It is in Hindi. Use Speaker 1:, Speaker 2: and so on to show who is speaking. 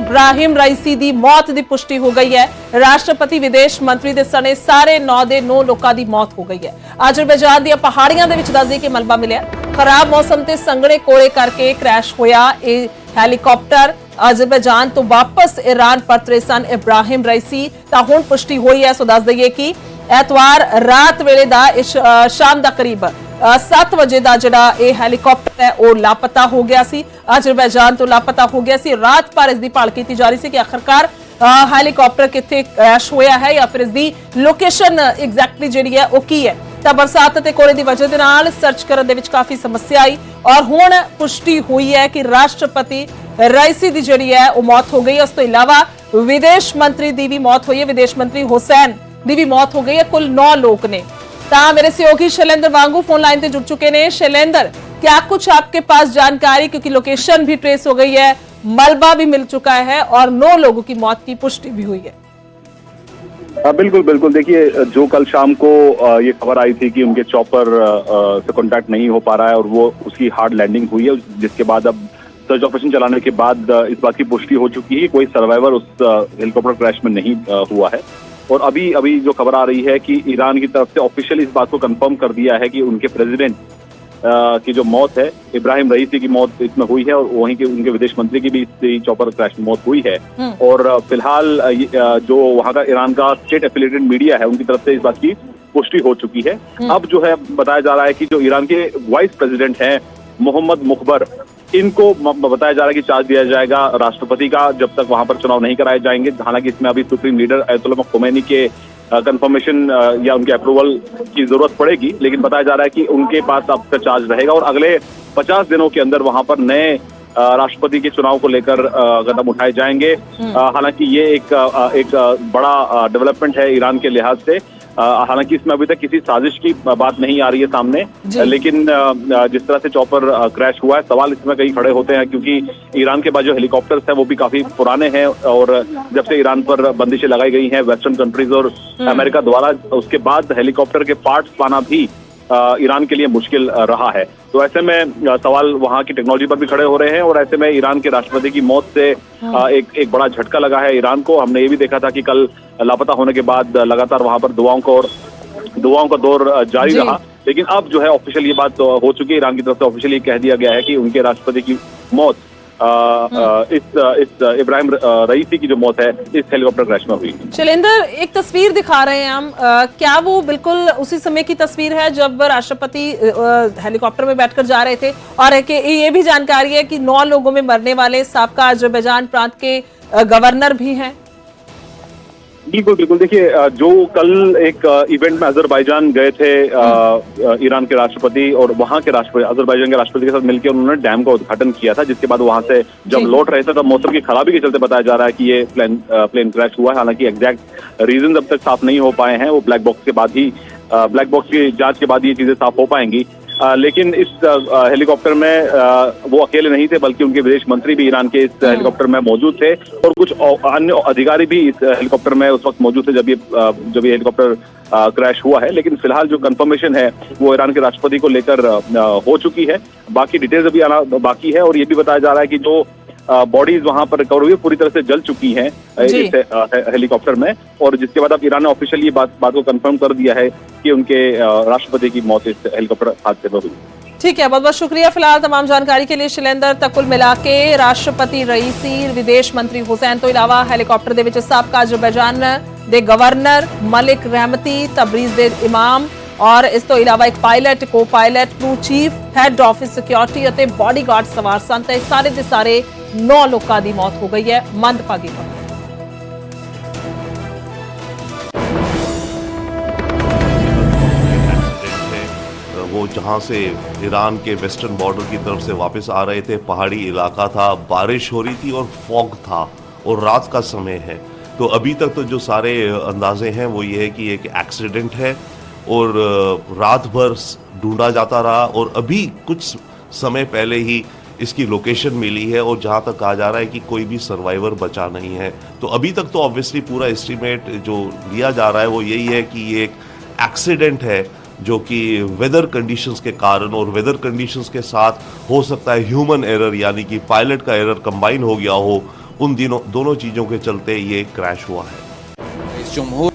Speaker 1: इब्राहिम रईसी ਦੀ ਮੌਤ ਦੀ ਪੁਸ਼ਟੀ ਹੋ ਗਈ ਹੈ। ਰਾਸ਼ਟਰਪਤੀ ਵਿਦੇਸ਼ ਮੰਤਰੀ ਦੇ ਸਣੇ ਸਾਰੇ 9 ਦੇ 9 ਲੋਕਾਂ ਦੀ ਮੌਤ ਹੋ ਗਈ ਹੈ। ਅਜ਼ਰਬੈਜਾਨ ਦੀਆਂ ਪਹਾੜੀਆਂ ਦੇ ਵਿੱਚ ਦੱਸਦੇ ਕਿ ਮਲਬਾ ਮਿਲਿਆ। ਖਰਾਬ ਮੌਸਮ ਤੇ ਸੰਘਣੇ ਕੋਲੇ ਕਰਕੇ ਕ੍ਰੈਸ਼ ਹੋਇਆ ਇਹ ਹੈਲੀਕਾਪਟਰ। ਅਜ਼ਰਬੈਜਾਨ ਤੋਂ ਵਾਪਸ ਈਰਾਨ ਪਰਤ ਰਹੇ ਸਨ ਇਬਰਾਹਿਮ ਰईसी ਤਾਂ ਹੁਣ ਪੁਸ਼ਟੀ ਹੋਈ ਹੈ। ਸੋ ਦੱਸ ਦਈਏ ਕਿ ਐਤਵਾਰ ਰਾਤ ਵੇਲੇ ਦਾ ਸ਼ਾਮ ਦਾ ਕਰੀਬ 7 ਵਜੇ ਦਾ ਜਿਹੜਾ ਇਹ ਹੈਲੀਕਾਪਟਰ ਹੈ ਉਹ ਲਾਪਤਾ ਹੋ ਗਿਆ ਸੀ। ਅਜ਼ਰਬੈਜਾਨ ਤੋਂ ਲਾਪਤਾ ਹੋ ਗਿਆ ਸੀ। ਰਾਤ ਭਰ ਇਸ ਦੀ ਭਾਲ ਕੀਤੀ ਜਾ ਰਹੀ ਸੀ ਕਿ ਆਖਰਕਾਰ ਹੈਲੀਕਾਪਟਰ ਕਿੱਥੇ ਕ੍ਰੈਸ਼ ਹੋਇਆ ਹੈ ਜਾਂ ਫਿਰ ਇਸ ਦੀ ਲੋਕੇਸ਼ਨ ਐਗਜ਼ੈਕਟਲੀ ਜਿਹੜੀ ਹੈ ਉਹ ਕੀ ਹੈ। ਤਾਂ ਬਰਸਾਤ ਤੇ ਕੋਲੇ ਦੀ ਵਜ੍ਹਾ ਦੇ ਨਾਲ ਸਰਚ ਕਰਨ ਦੇ ਵਿੱਚ ਕਾਫੀ ਸਮੱਸਿਆ ਆਈ ਔਰ ਹੁਣ ਪੁਸ਼ਟੀ ਹੋਈ ਹੈ ਕਿ ਰਾਸ਼ਟਰਪਤੀ ਰईसी ਦੀ ਜਿਹੜੀ ਹੈ ਉਹ ਮੌਤ ਹੋ ਗਈ। ਉਸ ਤੋਂ ਇਲਾਵਾ ਵਿਦੇਸ਼ ਮੰਤਰੀ ਦੀ ਵੀ ਮੌਤ ਹੋਈ ਹੈ। ਵਿਦੇਸ਼ ਮੰਤਰੀ ਹੁਸੈਨ ਦੀ ਵੀ ਮੌਤ ਹੋ ਗਈ ਹੈ। ਕੁੱਲ 9 ਲੋਕ ने मेरे सहयोगी शैलेंद्र वांगू फोन लाइन पे जुड़ चुके हैं। शैलेंद्र, क्या कुछ आपके पास जानकारी, क्योंकि लोकेशन भी ट्रेस हो गई है, मलबा भी मिल चुका है और 9 लोगों की मौत की पुष्टि भी हुई है?
Speaker 2: बिल्कुल बिल्कुल। देखिए, जो कल शाम को ये खबर आई थी कि उनके चॉपर से कांटेक्ट नहीं हो पा रहा है और वो उसकी हार्ड लैंडिंग हुई है, जिसके बाद अब सर्च ऑपरेशन चलाने के बाद इस बात की पुष्टि हो चुकी है कोई सर्वाइवर उस हेलीकॉप्टर क्रैश में नहीं हुआ है। और अभी जो खबर आ रही है कि ईरान की तरफ से ऑफिशियल इस बात को कंफर्म कर दिया है कि उनके प्रेसिडेंट की जो मौत है, इब्राहिम रईसी की मौत इसमें हुई है और वहीं के उनके विदेश मंत्री की भी इस चॉपर क्रैश में मौत हुई है। और फिलहाल जो वहां का ईरान का स्टेट एफिलिएटेड मीडिया है उनकी तरफ से इस बात की पुष्टि हो चुकी है। अब जो है बताया जा रहा है कि जो ईरान के वाइस प्रेसिडेंट हैं मोहम्मद मुखबर, इनको बताया जा रहा है कि चार्ज दिया जाएगा राष्ट्रपति का जब तक वहां पर चुनाव नहीं कराए जाएंगे। हालांकि इसमें अभी सुप्रीम लीडर अयतुल्लाह खुमैनी के कंफर्मेशन या उनके अप्रूवल की जरूरत पड़ेगी, लेकिन बताया जा रहा है कि उनके पास अब का चार्ज रहेगा और अगले 50 दिनों के अंदर वहां पर नए राष्ट्रपति के चुनाव को लेकर कदम उठाए जाएंगे। हालांकि ये एक बड़ा डेवलपमेंट है ईरान के लिहाज से। हालांकि इसमें अभी तक किसी साजिश की बात नहीं आ रही है सामने, लेकिन जिस तरह से चॉपर क्रैश हुआ है, सवाल इसमें कई खड़े होते हैं क्योंकि ईरान के पास जो हेलीकॉप्टर्स हैं वो भी काफी पुराने हैं और जब से ईरान पर बंदिशें लगाई गई हैं वेस्टर्न कंट्रीज और अमेरिका द्वारा, उसके बाद हेलीकॉप्टर के पार्ट्स पाना भी ईरान के लिए मुश्किल रहा है। तो ऐसे में सवाल वहां की टेक्नोलॉजी पर भी खड़े हो रहे हैं और ऐसे में ईरान के राष्ट्रपति की मौत से एक बड़ा झटका लगा है ईरान को। हमने ये भी देखा था कि कल लापता होने के बाद लगातार वहां पर दुआओं का दौर जारी रहा, लेकिन अब जो है ऑफिशियल ये बात हो चुकी है। ईरान की तरफ से ऑफिशियली कह दिया गया है कि उनके राष्ट्रपति की मौत इस इब्राहिम रईसी की जो मौत है इस हेलीकॉप्टर क्रैश में हुई।
Speaker 1: शैलेंद्र, एक तस्वीर दिखा रहे हैं हम, क्या वो बिल्कुल उसी समय की तस्वीर है जब राष्ट्रपति हेलीकॉप्टर में बैठकर जा रहे थे? और ये भी जानकारी है कि 9 लोगों में मरने वाले साबका अजरबैजान प्रांत के गवर्नर भी हैं।
Speaker 2: बिल्कुल बिल्कुल। देखिए, जो कल एक इवेंट में अजरबैजान गए थे ईरान के राष्ट्रपति और वहां के राष्ट्रपति अजरबैजान के राष्ट्रपति के साथ मिलकर उन्होंने डैम का उद्घाटन किया था, जिसके बाद वहां से जब लौट रहे थे तब मौसम की खराबी के चलते बताया जा रहा है कि ये प्लेन क्रैश हुआ है। हालांकि एग्जैक्ट रीजन अब तक साफ नहीं हो पाए हैं, वो ब्लैक बॉक्स की जांच के बाद ये चीजें साफ हो पाएंगी। लेकिन इस हेलीकॉप्टर में वो अकेले नहीं थे, बल्कि उनके विदेश मंत्री भी ईरान के इस हेलीकॉप्टर में मौजूद थे और कुछ अन्य अधिकारी भी इस हेलीकॉप्टर में उस वक्त मौजूद थे जब ये हेलीकॉप्टर क्रैश हुआ है। लेकिन फिलहाल जो कंफर्मेशन है वो ईरान के राष्ट्रपति को लेकर हो चुकी है, बाकी डिटेल्स अभी आना बाकी है। और ये भी बताया जा रहा है कि जो बॉडीज वहां पर रिकवर हुई पूरी तरह से जल चुकी हैं इस हेलीकॉप्टर में, और जिसके बाद अब ईरान ने ऑफिशियली बात को कंफर्म कर दिया है कि उनके राष्ट्रपति की मौत इस हेलीकॉप्टर हादसे में हुई।
Speaker 1: ठीक है, बहुत बहुत शुक्रिया फिलहाल तमाम जानकारी के लिए शैलेंद्र। तक कुल मिला के राष्ट्रपति रईसी, विदेश मंत्री हुसैन तो इलावा हेलीकॉप्टर ਦੇ ਵਿੱਚ ਸਾਬਕਾ ਅਜ਼ਰਬੈਜਾਨ ਦੇ ਗਵਰਨਰ ਮਲਿਕ ਰਹਿਮਤੀ, ਤਬਰੀਜ਼ ਦੇ ਇਮਾਮ और इस तो इलावा एक पायलट, को pilot, crew chief, had office security ਅਤੇ बॉडीगार्ड सवार सन। ਤੇ ਸਾਰੇ ਦੇ ਸਾਰੇ 9 ਲੋਕਾਂ ਦੀ मौत हो गई है। मंदभागी खबर।
Speaker 3: वो जहां से ईरान के वेस्टर्न बॉर्डर की तरफ से वापस आ रहे थे, पहाड़ी इलाका था, बारिश हो रही थी और फॉग था और रात का समय है। तो अभी तक तो जो सारे अंदाजे हैं वो ये है कि एक एक्सीडेंट है और रात भर ढूंढा जाता रहा और अभी कुछ समय पहले ही इसकी लोकेशन मिली है और जहां तक कहा जा रहा है कि कोई भी सर्वाइवर बचा नहीं है। तो अभी तक तो ऑब्वियसली पूरा एस्टीमेट जो लिया जा रहा है वो यही है कि ये एक एक्सीडेंट है जो कि वेदर कंडीशंस के कारण और वेदर कंडीशंस के साथ हो सकता है ह्यूमन एरर यानी कि पायलट का एरर कंबाइन हो गया हो उन दोनों चीज़ों के चलते ये क्रैश हुआ है।
Speaker 4: रईस जमहूर